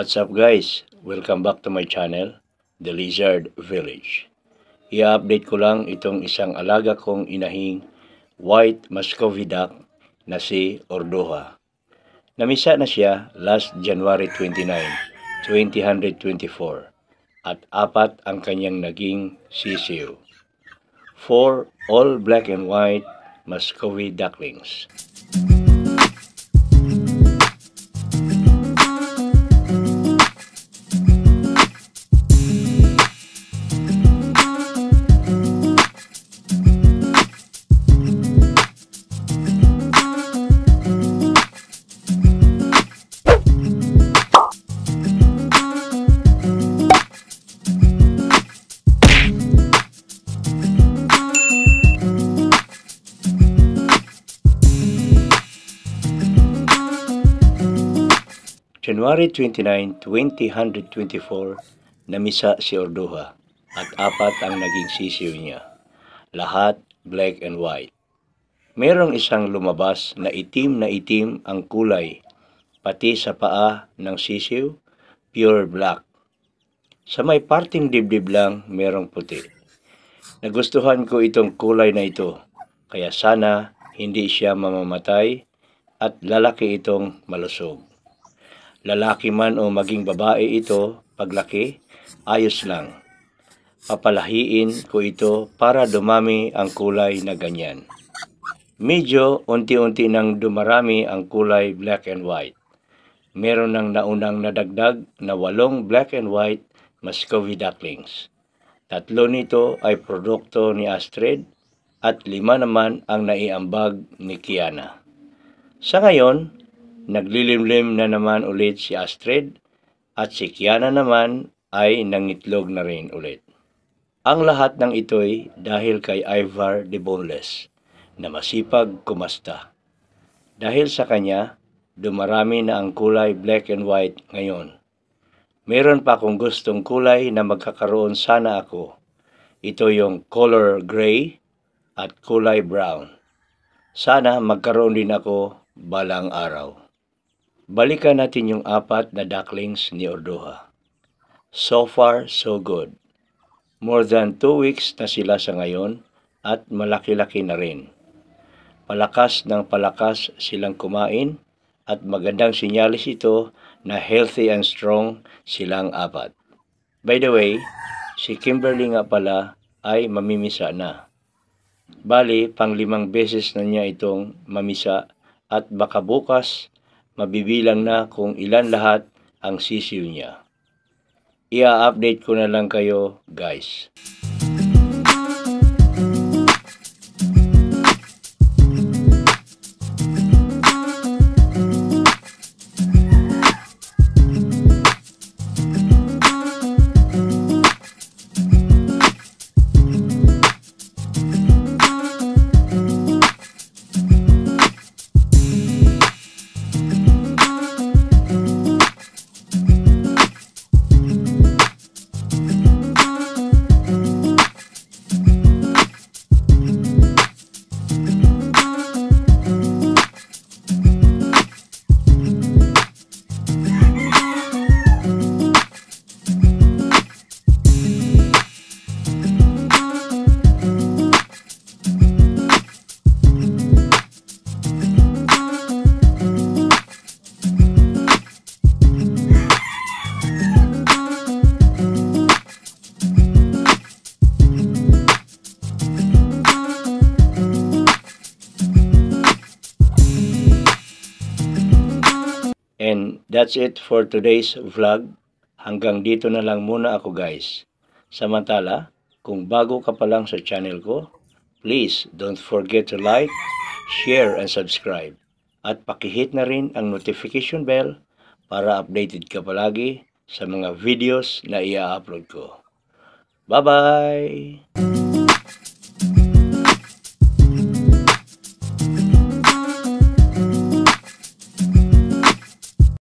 What's up guys? Welcome back to my channel, The Lizard Village. I-update ko lang itong isang alaga kong inahing white Muscovy duck na si Ordoha. Namisa na siya last January 29, 2024 at 4 ang kanyang naging sisiw. 4 all black and white Muscovy ducklings. January 29, 2024, namisa si Ordoha at 4 ang naging sisiw niya. Lahat black and white. Merong isang lumabas na itim ang kulay, pati sa paa ng sisiw, pure black. Sa may parting dibdib lang merong puti. Nagustuhan ko itong kulay na ito, kaya sana hindi siya mamamatay at lalaki itong malusog. Lalaki man o maging babae ito, paglaki, ayos lang. Papalahiin ko ito para dumami ang kulay na ganyan. Medyo unti-unti nang dumarami ang kulay black and white. Meron nang naunang nadagdag na 8 black and white Muscovy ducklings. 3 nito ay produkto ni Astrid at 5 naman ang naiambag ni Kiana. Sa ngayon, naglilimlim na naman ulit si Astrid at si Kiana naman ay nangitlog na rin ulit. Ang lahat ng ito'y dahil kay Ivar the Boneless na masipag kumasta. Dahil sa kanya, dumarami na ang kulay black and white ngayon. Meron pa akong gustong kulay na magkakaroon sana ako. Ito yung color gray at kulay brown. Sana magkaroon din ako balang araw. Balikan natin yung 4 na ducklings ni Ordoha. So far, so good. More than 2 weeks na sila sa ngayon at malaki-laki na rin. Palakas ng palakas silang kumain at magandang sinyalis ito na healthy and strong silang 4. By the way, si Kimberly nga pala ay mamimisa na. Bali, pang 5 beses na niya itong mamisa at baka bukas mabibilang na kung ilan lahat ang sisiw niya. I-update ko na lang kayo, guys. And that's it for today's vlog. Hanggang dito na lang muna ako guys. Samantala, kung bago ka pa lang sa channel ko, please don't forget to like, share, and subscribe. At pakihit na rin ang notification bell para updated ka palagi sa mga videos na i-upload ko. Bye-bye!